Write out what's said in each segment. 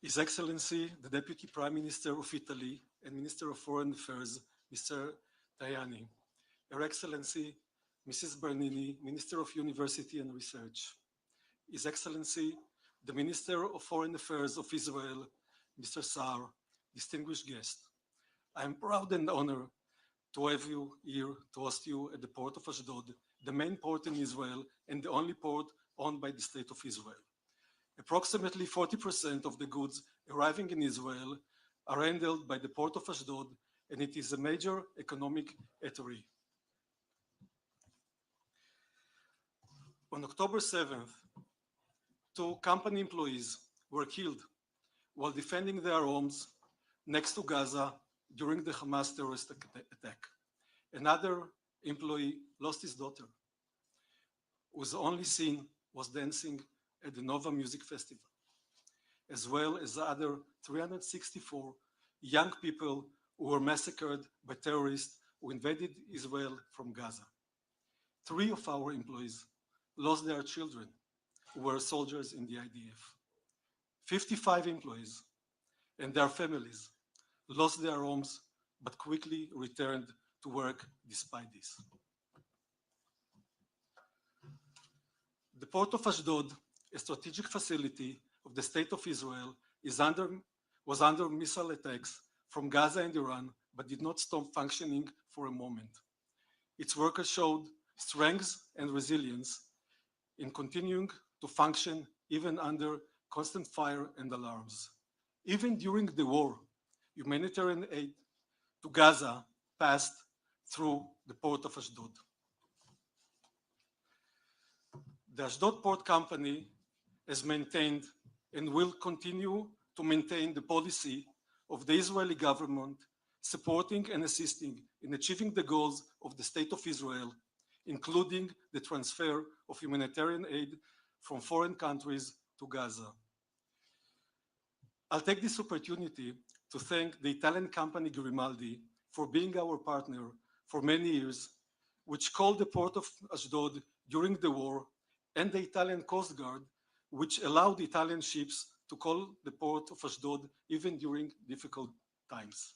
His Excellency, the Deputy Prime Minister of Italy and Minister of Foreign Affairs, Mr. Tajani, Her Excellency, Mrs. Bernini, Minister of University and Research, His Excellency, the Minister of Foreign Affairs of Israel, Mr. Saar, distinguished guest. I am proud and honored to have you here to host you at the port of Ashdod, the main port in Israel and the only port owned by the State of Israel. Approximately 40% of the goods arriving in Israel are handled by the port of Ashdod, and it is a major economic artery. On October 7th, 2 company employees were killed while defending their homes next to Gaza during the Hamas terrorist attack. Another employee lost his daughter, whose only scene was dancing at the Nova Music Festival, as well as the other 364 young people who were massacred by terrorists who invaded Israel from Gaza. 3 of our employees lost their children, who were soldiers in the IDF. 55 employees and their families lost their homes but quickly returned to work despite this. The port of Ashdod, a strategic facility of the State of Israel, was under missile attacks from Gaza and Iran, but did not stop functioning for a moment. Its workers showed strength and resilience in continuing to function even under constant fire and alarms. Even during the war, humanitarian aid to Gaza passed through the port of Ashdod. The Ashdod Port Company has maintained and will continue to maintain the policy of the Israeli government supporting and assisting in achieving the goals of the State of Israel, including the transfer of humanitarian aid from foreign countries to Gaza. I'll take this opportunity to thank the Italian company Grimaldi for being our partner for many years, which called the port of Ashdod during the war, and the Italian Coast Guard, which allowed Italian ships to call the port of Ashdod even during difficult times.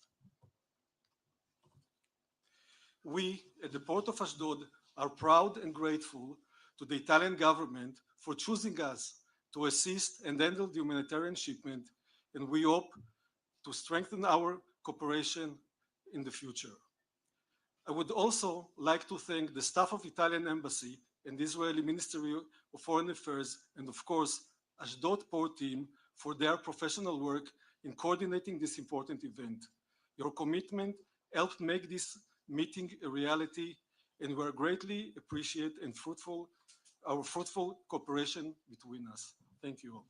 We at the port of Ashdod are proud and grateful to the Italian government for choosing us to assist and handle the humanitarian shipment, and we hope to strengthen our cooperation in the future. I would also like to thank the staff of Italian Embassy and the Israeli Ministry of Foreign Affairs, and of course, Ashdod Port team for their professional work in coordinating this important event. Your commitment helped make this meeting a reality, and we are greatly appreciate and our fruitful cooperation between us. Thank you all.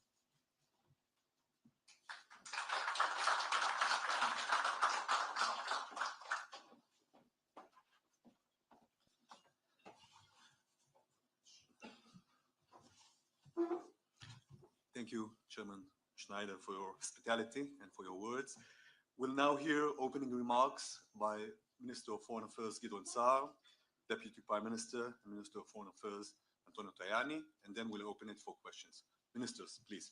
Thank you, Chairman Schneider, for your hospitality and for your words. We'll now hear opening remarks by Minister of Foreign Affairs Gideon Saar, Deputy Prime Minister and Minister of Foreign Affairs Antonio Tajani, and then we'll open it for questions. Ministers, please.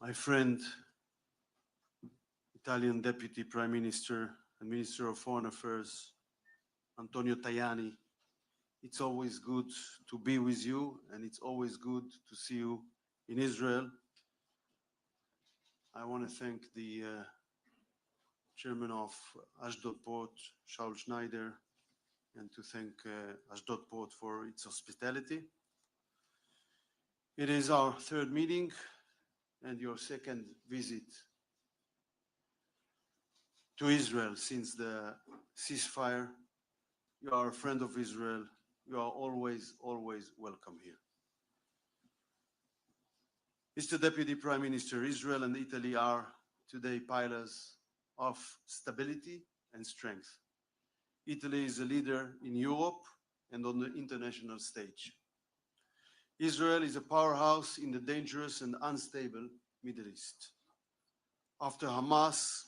my friend, Italian Deputy Prime Minister and Minister of Foreign Affairs, Antonio Tajani. It's always good to be with you, and it's always good to see you in Israel. I want to thank the chairman of Ashdod Port, Shaul Schneider, and to thank Ashdod Port for its hospitality. It is our third meeting and your second visit to Israel since the ceasefire. You are a friend of Israel. You are always, always welcome here. Mr. Deputy Prime Minister, Israel and Italy are today pillars of stability and strength. Italy is a leader in Europe and on the international stage. Israel is a powerhouse in the dangerous and unstable Middle East. After Hamas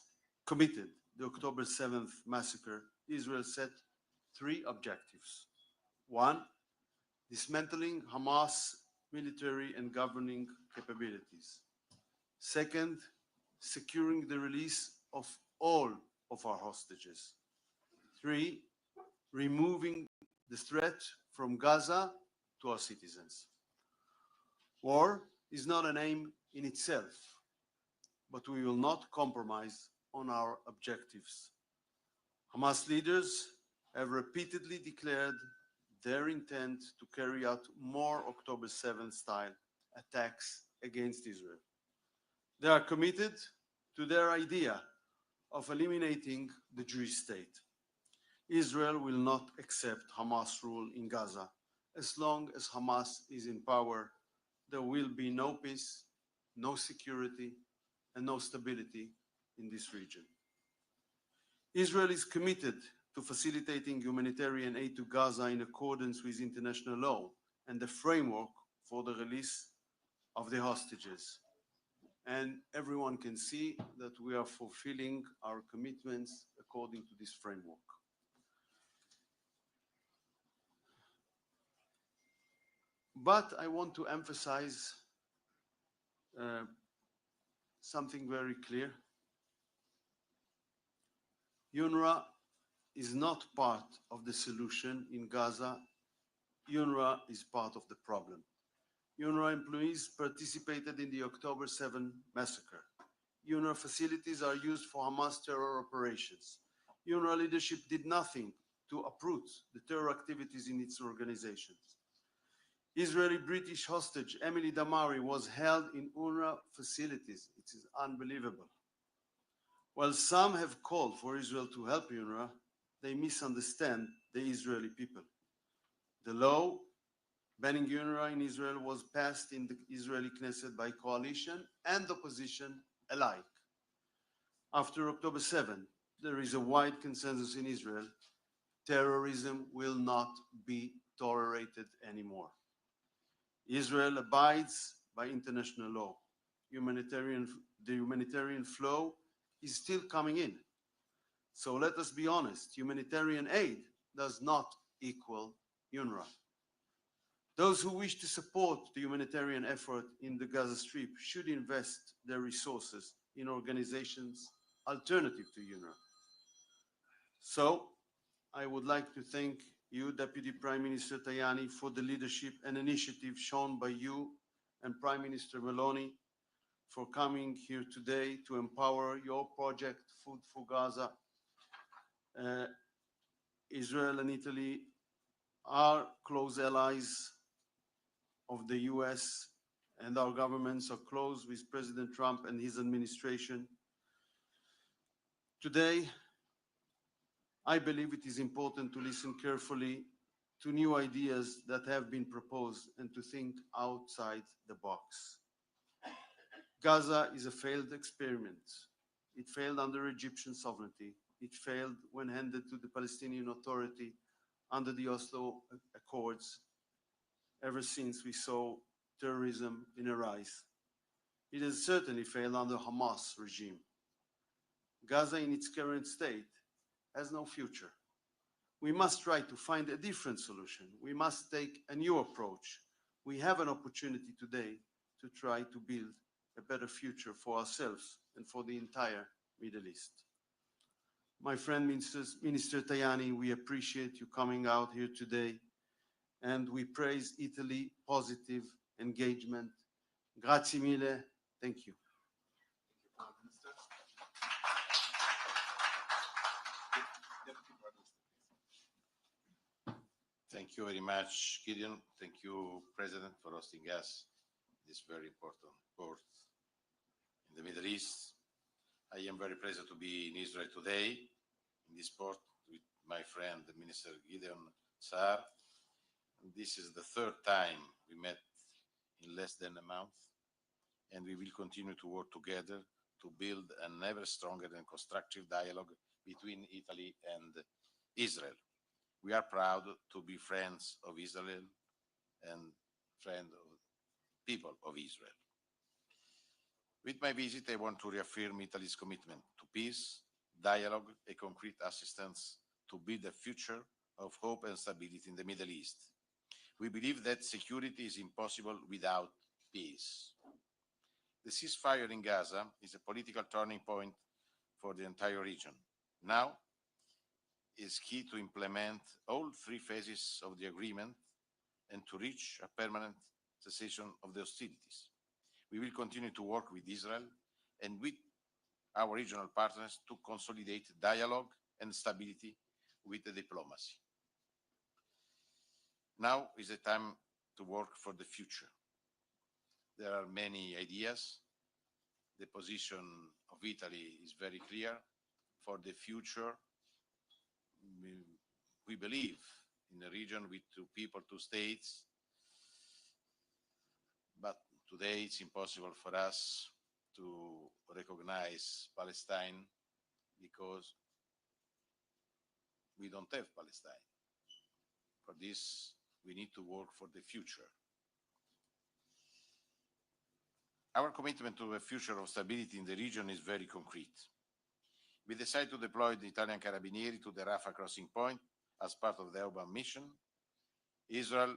committed the October 7th massacre, Israel set three objectives. One, dismantling Hamas military and governing capabilities. Second, securing the release of all of our hostages. Three, removing the threat from Gaza to our citizens. War is not an aim in itself, but we will not compromise on our objectives. Hamas leaders have repeatedly declared their intent to carry out more October 7th style attacks against Israel. They are committed to their idea of eliminating the Jewish state. Israel will not accept Hamas rule in Gaza. As long as Hamas is in power, there will be no peace, no security, and no stability in this region. Israel is committed to facilitating humanitarian aid to Gaza in accordance with international law and the framework for the release of the hostages. And everyone can see that we are fulfilling our commitments according to this framework. But I want to emphasize something very clear. UNRWA is not part of the solution in Gaza. UNRWA is part of the problem. UNRWA employees participated in the October 7 massacre. UNRWA facilities are used for Hamas terror operations. UNRWA leadership did nothing to uproot the terror activities in its organizations. Israeli British hostage Emily Damari was held in UNRWA facilities. It is unbelievable. While some have called for Israel to help UNRWA, they misunderstand the Israeli people. The law banning UNRWA in Israel was passed in the Israeli Knesset by coalition and opposition alike. After October 7, there is a wide consensus in Israel. Terrorism will not be tolerated anymore. Israel abides by international law. The humanitarian flow is still coming in. So let us be honest, humanitarian aid does not equal UNRWA. Those who wish to support the humanitarian effort in the Gaza Strip should invest their resources in organizations alternative to UNRWA. So I would like to thank you, Deputy Prime Minister Tajani, for the leadership and initiative shown by you and Prime Minister Meloni for coming here today to empower your project, Food for Gaza. Israel and Italy are close allies of the US, and our governments are close with President Trump and his administration. Today, I believe it is important to listen carefully to new ideas that have been proposed and to think outside the box. Gaza is a failed experiment. It failed under Egyptian sovereignty. It failed when handed to the Palestinian Authority under the Oslo Accords. Ever since we saw terrorism in a rise. It has certainly failed under Hamas regime. Gaza in its current state has no future. We must try to find a different solution. We must take a new approach. We have an opportunity today to try to build a better future for ourselves and for the entire Middle East. My friend Minister Tajani, we appreciate you coming out here today, and we praise Italy's positive engagement. Grazie mille. Thank you. Prime Minister. Deputy Prime Minister, please. Thank you very much, Gideon. Thank you, President, for hosting us this very important port in the Middle East. I am very pleased to be in Israel today, in this port, with my friend, the Minister Gideon Saar. This is the third time we met in less than a month, and we will continue to work together to build an ever stronger and constructive dialogue between Italy and Israel. We are proud to be friends of Israel and friends of people of Israel. With my visit, I want to reaffirm Italy's commitment to peace, dialogue, and concrete assistance to build a future of hope and stability in the Middle East. We believe that security is impossible without peace. The ceasefire in Gaza is a political turning point for the entire region. Now is key to implement all three phases of the agreement and to reach a permanent cessation of the hostilities. We will continue to work with Israel and with our regional partners to consolidate dialogue and stability with the diplomacy. Now is the time to work for the future. There are many ideas. The position of Italy is very clear. For the future, we believe in a region with two people, two states, but today it's impossible for us to recognize Palestine because we don't have Palestine. For this, we need to work for the future. Our commitment to a future of stability in the region is very concrete. We decided to deploy the Italian Carabinieri to the Rafah crossing point as part of the urban mission. Israel,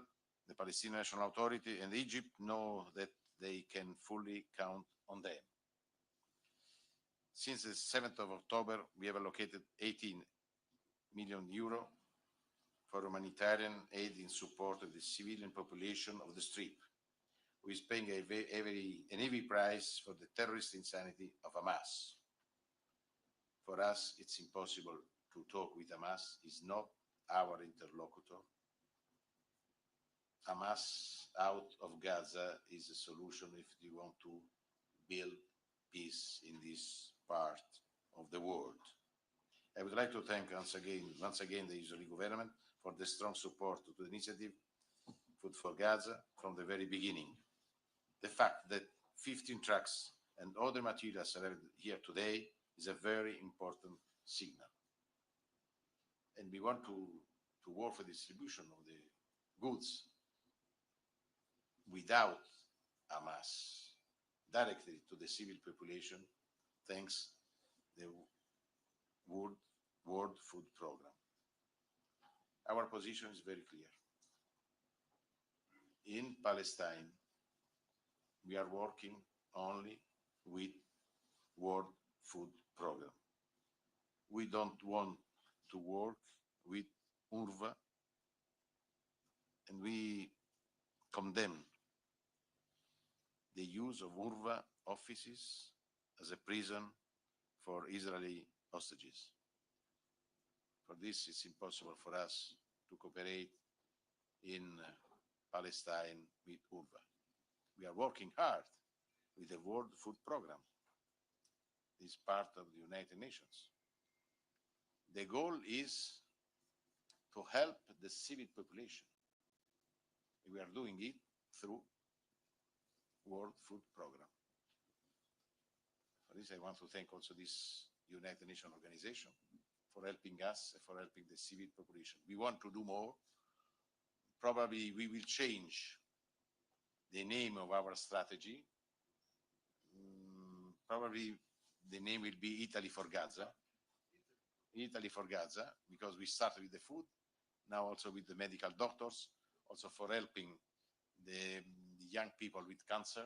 the Palestinian National Authority, and Egypt know that they can fully count on them. Since the 7th of October, we have allocated 18 million euro for humanitarian aid in support of the civilian population of the Strip, who is paying a heavy price for the terrorist insanity of Hamas. For us, it's impossible to talk with Hamas. It's not our interlocutor. Hamas out of Gaza is a solution if you want to build peace in this part of the world. I would like to thank once again the Israeli government for the strong support to the initiative Food for Gaza from the very beginning. The fact that 15 trucks and other materials arrived here today is a very important signal. And we want to work for distribution of the goods without Hamas, directly to the civil population, thanks to the World Food Program. Our position is very clear. In Palestine, we are working only with World Food Program. We don't want to work with UNRWA, and we condemn the use of UNRWA offices as a prison for Israeli hostages. For this, it's impossible for us to cooperate in Palestine with UNRWA. We are working hard with the World Food Program. It's part of the United Nations. The goal is to help the civil population. We are doing it through World Food Program. For this, I want to thank also this United Nations organization for helping us and for helping the civil population. We want to do more. Probably we will change the name of our strategy. Probably the name will be Italy for Gaza. Italy for Gaza, because we started with the food, now also with the medical doctors, also for helping the young people with cancer,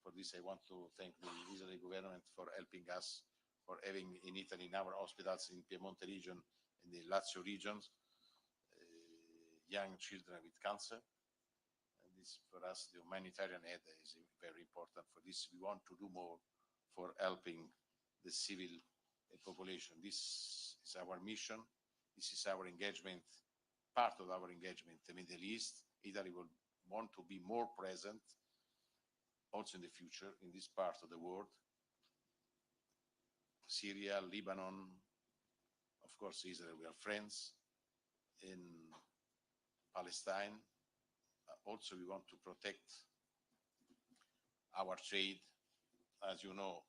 For this, I want to thank the Israeli government for helping us, for having in Italy, in our hospitals in Piemonte region and the Lazio regions, young children with cancer. And this, for us, the humanitarian aid is very important. For this, we want to do more for helping the civil population. This is our mission. This is our engagement, part of our engagement in the Middle East. Italy will want to be more present also in the future in this part of the world. Syria, Lebanon, of course, Israel, we are friends. In Palestine, also we want to protect our trade. As you know,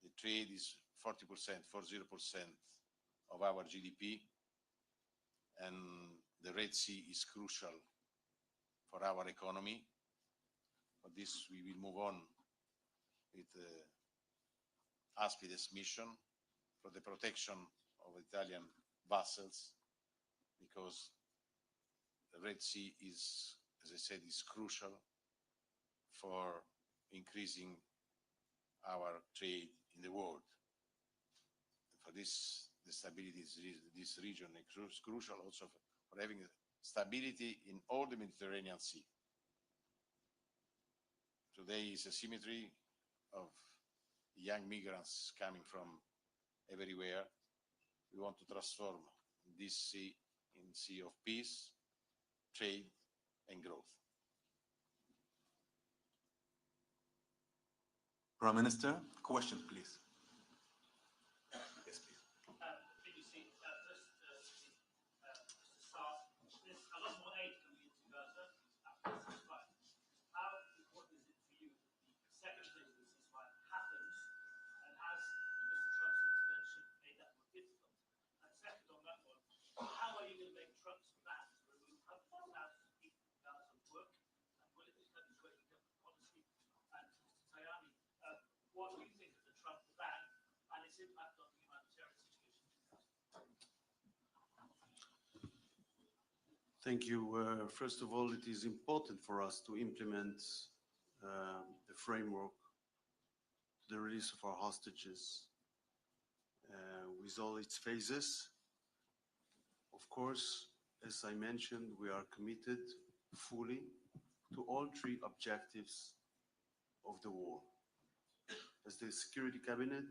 the trade is 40%, 40% of our GDP, and the Red Sea is crucial for our economy. For this, we will move on with Aspides mission for the protection of Italian vessels, because the Red Sea is, as I said, is crucial for increasing our trade in the world. For this, the stability of this region is crucial also for having stability in all the Mediterranean Sea. Today is a symmetry of young migrants coming from everywhere. We want to transform this sea in sea of peace, trade, and growth. Prime Minister, question, please. Yes, please. BBC, just to start, there's a lot more aid coming into Gaza after the ceasefire. How important is it for you that the second phase of the ceasefire happens, and has Mr. Trump's intervention made that more difficult? And second on that one, how are you going to make Trump's plan to remove hundreds of thousands of people from Gaza work, and will it become his working government policy? And Mr. Tajani, what do you think of the Trump ban and its impact on the humanitarian situation in Gaza? Thank you. First of all, it is important for us to implement the framework, the release of our hostages with all its phases. Of course, as I mentioned, we are committed fully to all three objectives of the war, as the Security Cabinet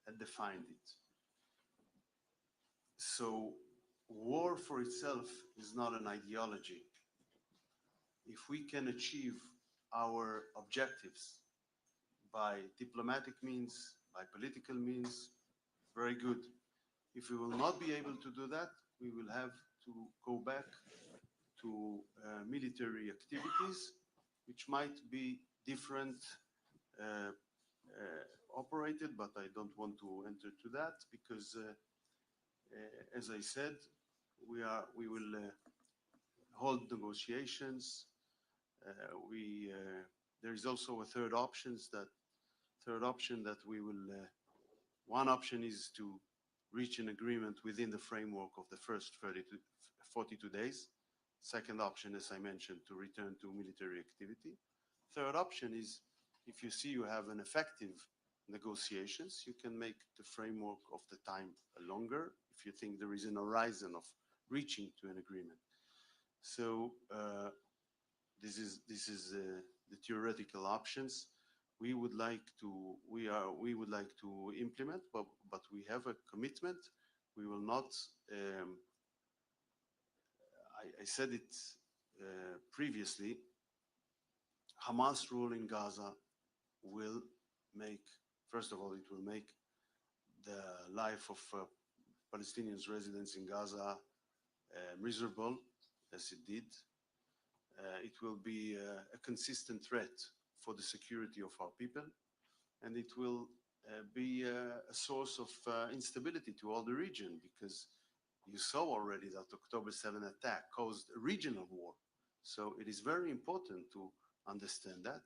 had defined it. So war for itself is not an ideology. If we can achieve our objectives by diplomatic means, by political means, very good. If we will not be able to do that, we will have to go back to military activities, which might be different operated, but I don't want to enter to that because, as I said, we will hold negotiations. There is also a third option that we will. One option is to reach an agreement within the framework of the first 42 days. Second option, as I mentioned, to return to military activity. Third option is, if you see you have an effective negotiations, you can make the framework of the time longer if you think there is an horizon of reaching to an agreement. So this is the theoretical options. We would like to implement, but we have a commitment. We will not. I said it previously. Hamas rule in Gaza will make, first of all, it will make the life of Palestinians residents in Gaza miserable, as it did. It will be a consistent threat for the security of our people, and it will be a source of instability to all the region, because you saw already that October 7 attack caused a regional war. So it is very important to understand that.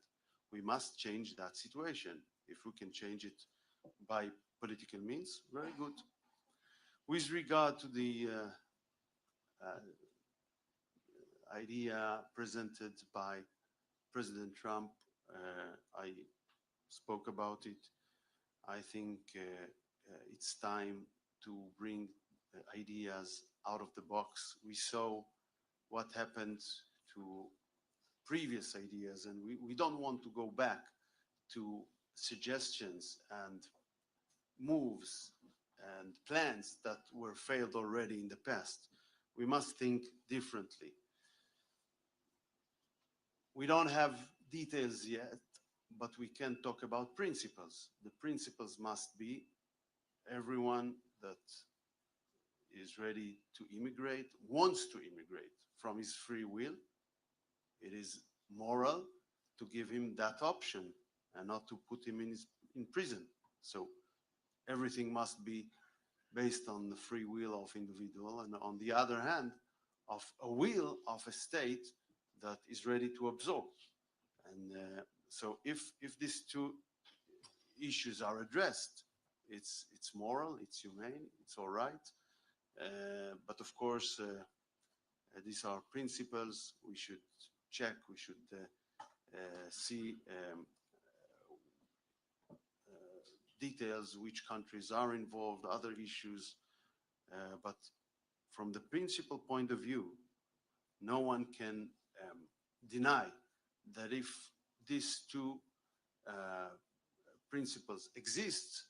We must change that situation. If we can change it by political means, very good. With regard to the idea presented by President Trump I spoke about it. I think it's time to bring ideas out of the box. We saw what happened to previous ideas, and we don't want to go back to suggestions and moves and plans that were failed already in the past. We must think differently. We don't have details yet, but we can talk about principles. The principles must be everyone that is ready to immigrate, wants to immigrate from his free will. It is moral to give him that option and not to put him in prison. So everything must be based on the free will of individual, and on the other hand, of a will of a state that is ready to absorb. And so if these two issues are addressed, it's moral, it's humane, it's all right. But of course, these are principles. We should check, we should see details, which countries are involved, other issues. But from the principal point of view, no one can deny that if these two principles exist,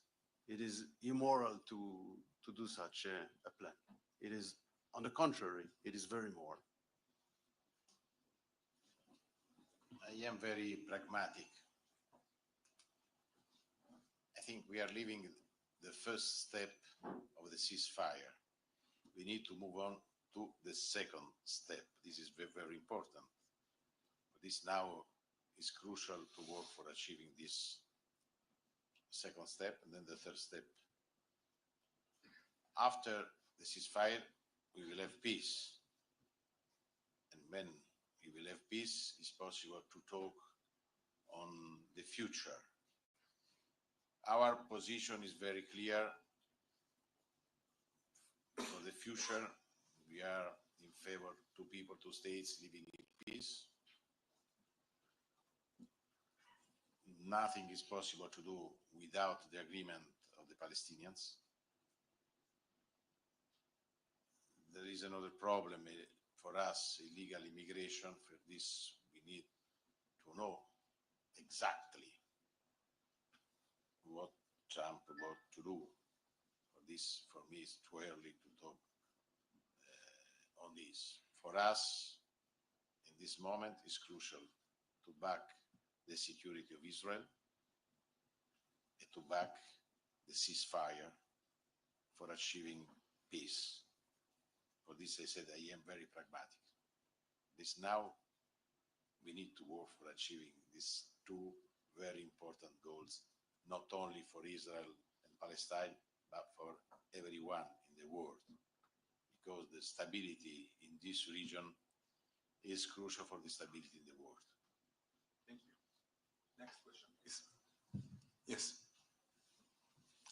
it is immoral to do such a plan. It is, on the contrary, it is very moral. I am very pragmatic. I think we are leaving the first step of the ceasefire. We need to move on to the second step. This is very, very important. This now is crucial to work for achieving this second step and then the third step. After the ceasefire, we will have peace. And when we will have peace, it's possible to talk on the future. Our position is very clear. For the future, we are in favor of two people, two states living in peace. Nothing is possible to do without the agreement of the Palestinians. There is another problem for us, illegal immigration. For this, we need to know exactly what Trump about to do. For this, for me, it's too early to talk on this. For us, in this moment, it's crucial to back the security of Israel and to back the ceasefire for achieving peace. For this, I said, I am very pragmatic. This now, we need to work for achieving these two very important goals, not only for Israel and Palestine, but for everyone in the world, because the stability in this region is crucial for the stability in the world. Thank you. Next question, please. Yes.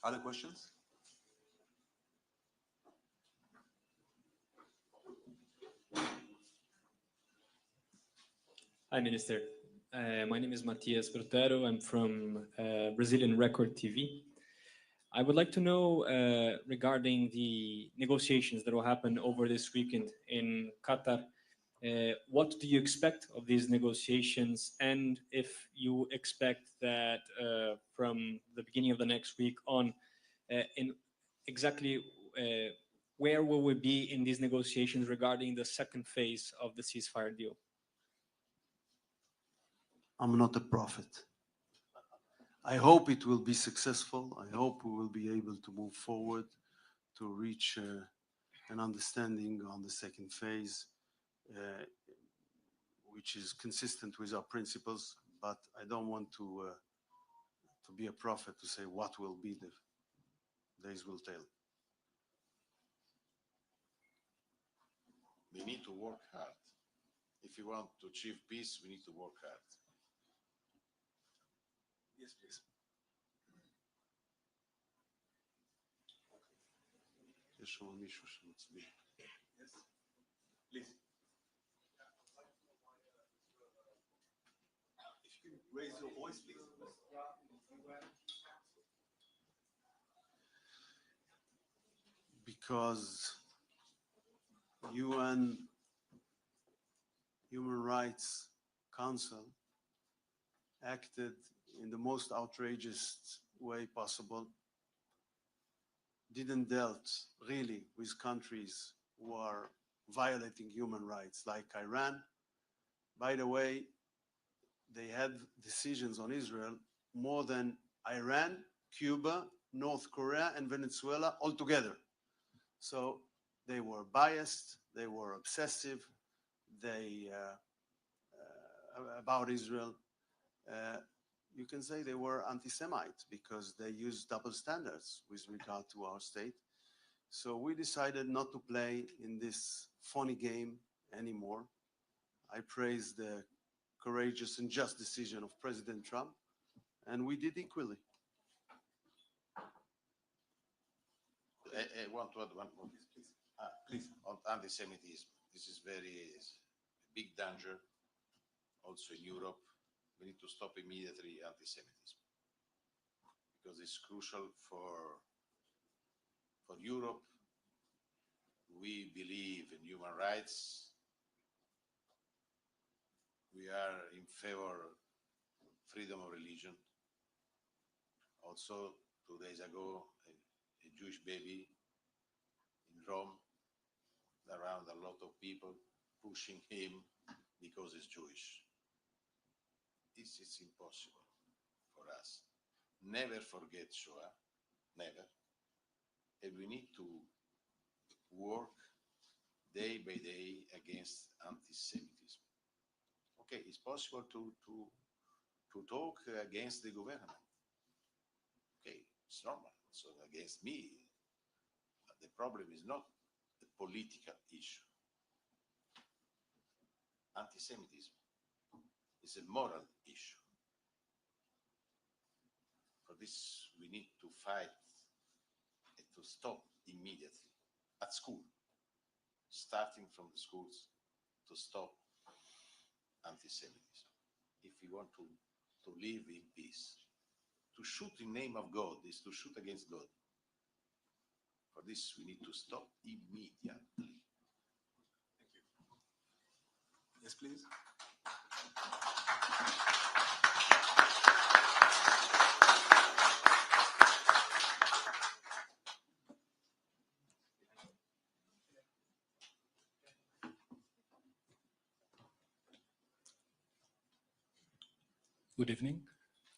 Other questions? Hi, Minister. My name is Matias Brotero. I'm from Brazilian Record TV. I would like to know regarding the negotiations that will happen over this weekend in Qatar. What do you expect of these negotiations, and if you expect that from the beginning of the next week on, in exactly where will we be in these negotiations regarding the second phase of the ceasefire deal? I'm not a prophet. I hope it will be successful. I hope we will be able to move forward to reach an understanding on the second phase, which is consistent with our principles. But I don't want to be a prophet to say what will be. The days will tell. We need to work hard. If you want to achieve peace, we need to work hard. Yes, please. יש שם מישהו שמצביע. Yes, please. raise your voice, please. Because UN Human Rights Council acted in the most outrageous way possible, didn't dealt really with countries who are violating human rights like Iran. By the way, they had decisions on Israel more than Iran, Cuba, North Korea, and Venezuela all together. So they were biased, they were obsessive, they about Israel. You can say they were anti-Semites because they used double standards with regard to our state. So we decided not to play in this funny game anymore. I praise the courageous and just decision of President Trump, and we did equally. I want to add one more. Please. On anti-Semitism. This is very big danger also in Europe. We need to stop immediately anti-Semitism because it's crucial for Europe. We believe in human rights. We are in favor of freedom of religion. Also, 2 days ago, a Jewish baby in Rome, around a lot of people pushing him because he's Jewish. This is impossible for us. Never forget Shoah, never. And we need to work day by day against anti-Semitism. Okay, it's possible to talk against the government. Okay, it's normal. So against me, the problem is not a political issue. Anti-Semitism is a moral issue. For this, we need to fight and to stop immediately at school, starting from the schools, to stop anti-Semitism. If we want to live in peace, to shoot in the name of God is to shoot against God. For this, we need to stop immediately. Thank you. Yes, please. Good evening.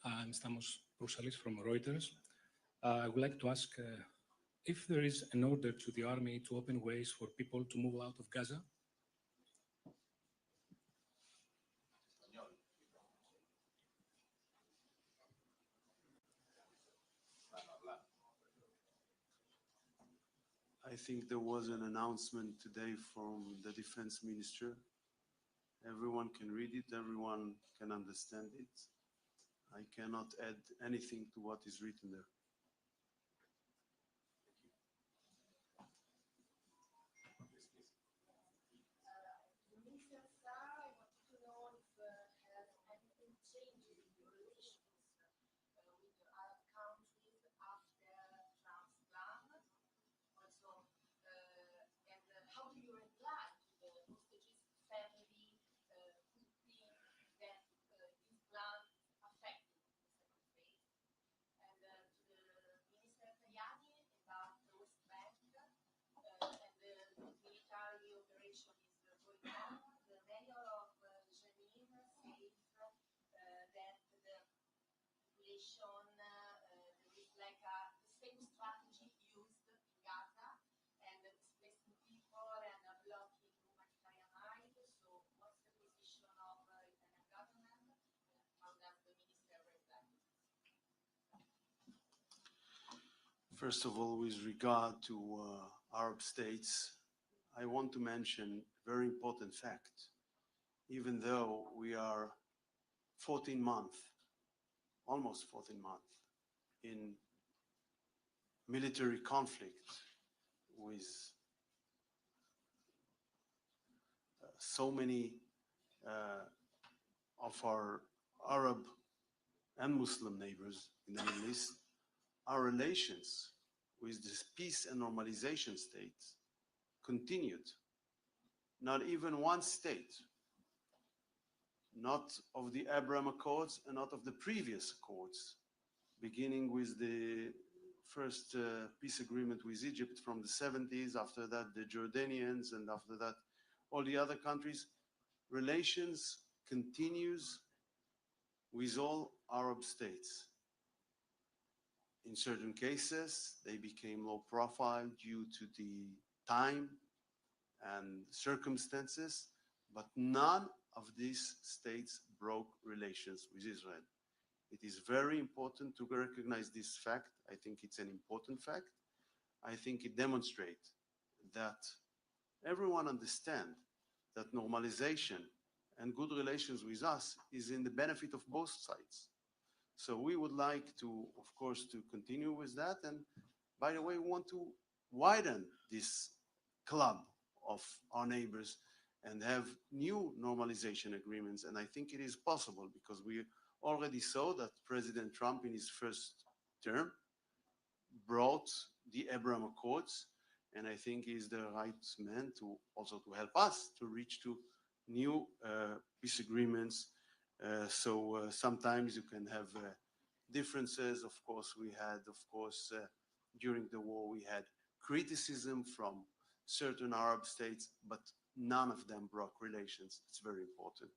I'm Stamos Prousalis from Reuters. I would like to ask if there is an order to the army to open ways for people to move out of Gaza. I think there was an announcement today from the defense minister. Everyone can read it, everyone can understand it. I cannot add anything to what is written there. Minister Sarah, I wanted to know if has anything changed in your relations with the Arab countries after Trump's ban? Also, and how do you reply to the hostages' family who think that this plan is affecting the second phase? And to the Minister Tajani about the West Bank and the military operation is going on. The mayor of Jenin says that the population there is like the same strategy used in Gaza and displacing people and blocking humanitarian aid. So what's the position of the Italian government? How does the minister reply? First of all, with regard to Arab states, I want to mention a very important fact. Even though we are 14 months, almost 14 months, in military conflict with so many of our Arab and Muslim neighbors in the Middle East, our relations with this peace and normalization states continued. Not even one state, not of the Abraham Accords and not of the previous accords, beginning with the first peace agreement with Egypt from the 70s, after that the Jordanians, and after that all the other countries, relations continues with all Arab states. In certain cases, they became low profile due to the time and circumstances, but none of these states broke relations with Israel. It is very important to recognize this fact. I think it's an important fact. I think it demonstrates that everyone understands that normalization and good relations with us is in the benefit of both sides. So we would like to, of course, to continue with that. And by the way, we want to widen this club of our neighbors and have new normalization agreements. And I think it is possible because we already saw that President Trump in his first term brought the Abraham Accords. And I think he's the right man to also to help us to reach to new peace agreements. So sometimes you can have differences. Of course, we had, during the war, we had criticism from certain Arab states, but none of them broke relations. It's very important.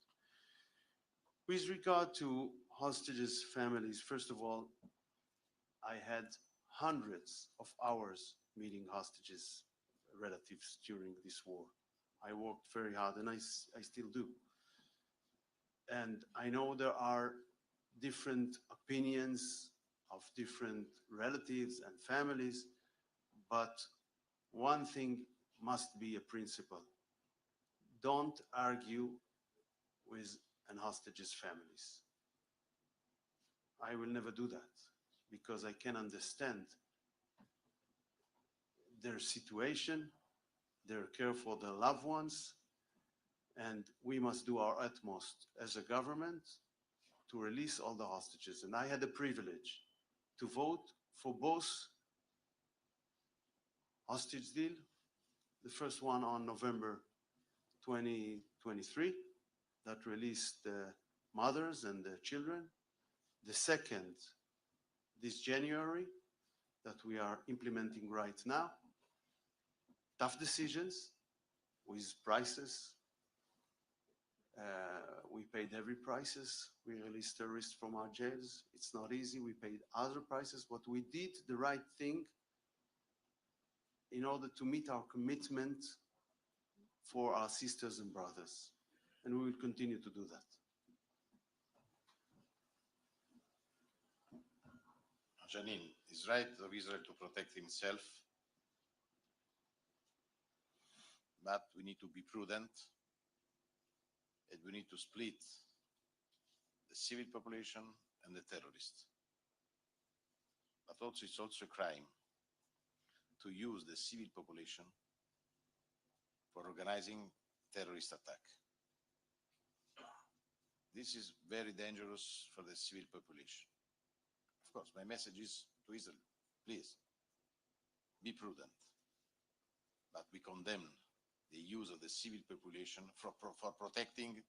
With regard to hostages' families, first of all, I had hundreds of hours meeting hostages' relatives during this war. I worked very hard, and I still do. And I know there are different opinions of different relatives and families, but one thing must be a principle. Don't argue with an hostage's families. I will never do that because I can understand their situation, their care for their loved ones, and we must do our utmost as a government to release all the hostages. And I had the privilege to vote for both hostage deal, the first one on November 2023 that released the mothers and the children, the second this January that we are implementing right now. Tough decisions with prices. We paid heavy prices. We released terrorists from our jails. It's not easy. We paid other prices, but we did the right thing in order to meet our commitment for our sisters and brothers. And we will continue to do that. Janine, it's right of Israel to protect himself, but we need to be prudent, and we need to split the civil population and the terrorists. But also, it's also a crime to use the civil population for organizing terrorist attack. This is very dangerous for the civil population. Of course, my message is to Israel, please, be prudent, but we condemn the use of the civil population for protecting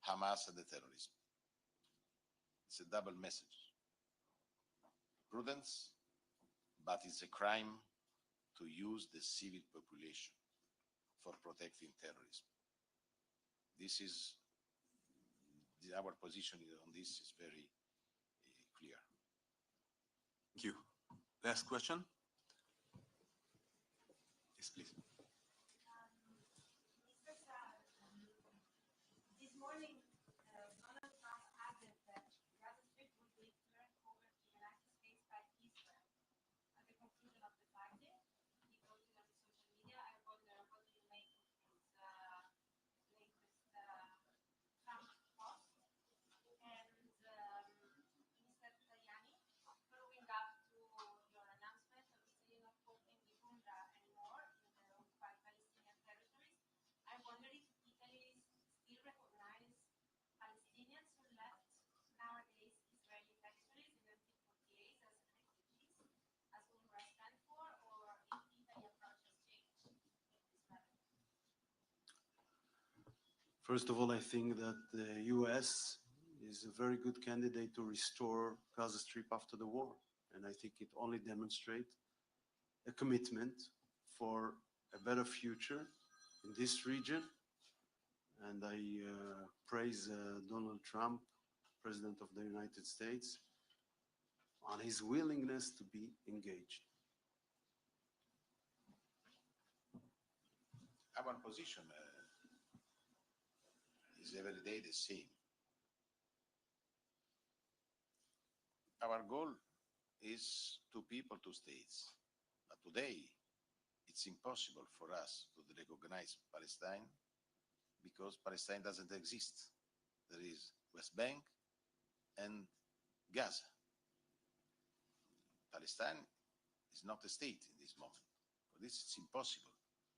Hamas and the terrorism. It's a double message. Prudence, but it's a crime to use the civil population for protecting terrorism. This is, our position on this is very clear. Thank you. Last question? Yes, please. Mr. Saar, this morning, Donald Trump added that Gaza Strip would be turned over to the United States by Israel. At the conclusion of the fighting, he posted on his social media, I wonder what do you make of his latest Trump post? And Mr. Tajani, following up to your announcement of Italy not hoping the UNRWA anymore in the First of all, I think that the US is a very good candidate to restore Gaza Strip after the war. And I think it only demonstrates a commitment for a better future in this region. And I praise Donald Trump, President of the United States, on his willingness to be engaged. Our position is every day the same. Our goal is two people, two states. But today, it's impossible for us to recognize Palestine because Palestine doesn't exist. There is West Bank and Gaza. Palestine is not a state in this moment. For this, it's impossible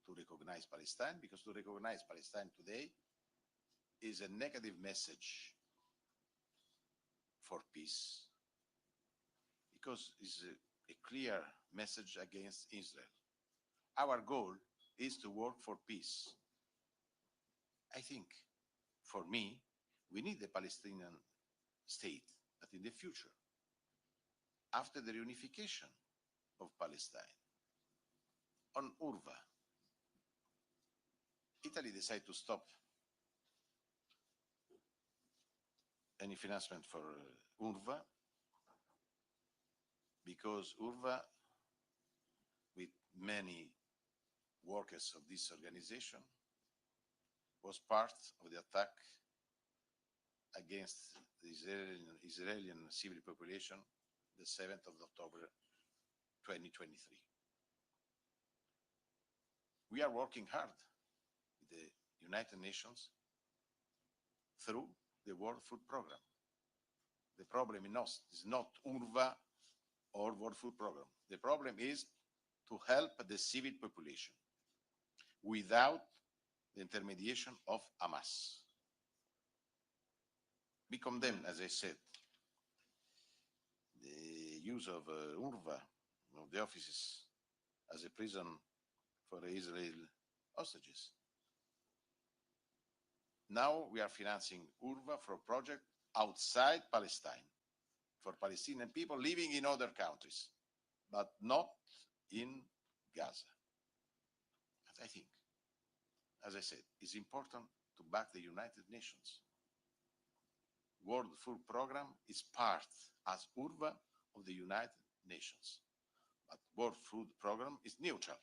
to recognize Palestine, because to recognize Palestine today is a negative message for peace, because it's a clear message against Israel. Our goal is to work for peace. I think, for me, we need a Palestinian state, but in the future, after the reunification of Palestine, on Urva, Italy decided to stop any financement for Urva, because Urva, with many workers of this organization, was part of the attack against the Israeli civil population the 7th of October 2023. We are working hard with the United Nations through the World Food Programme. The problem is not UNRWA or World Food Programme. The problem is to help the civil population without the intermediation of Hamas. We condemn, as I said, the use of UNRWA, of the offices, as a prison for Israel hostages. Now we are financing UNRWA for a project outside Palestine, for Palestinian people living in other countries, but not in Gaza. But I think, as I said, it's important to back the United Nations. World Food Programme is part, as UNRWA, of the United Nations. But World Food Programme is neutral.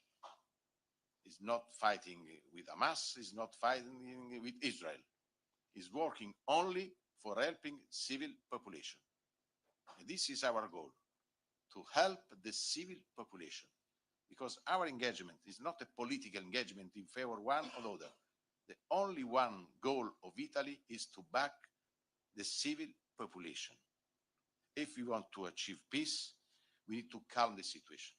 It's not fighting with Hamas, it's not fighting with Israel. It's working only for helping civil population. And this is our goal, to help the civil population, because our engagement is not a political engagement in favor of one or the other. The only one goal of Italy is to back the civil population. If we want to achieve peace, we need to calm the situation.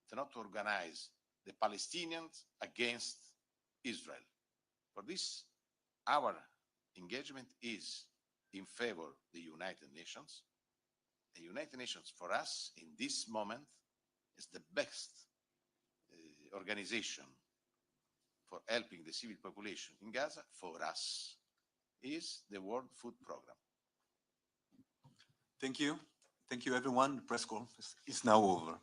It's not to organize the Palestinians against Israel. For this, our engagement is in favor of the United Nations. The United Nations, for us, in this moment, is the best organization for helping the civil population in Gaza. For us, is the World Food Programme. Thank you. Thank you, everyone. The press conference is now over.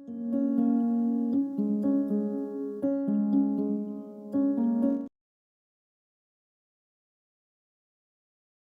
you.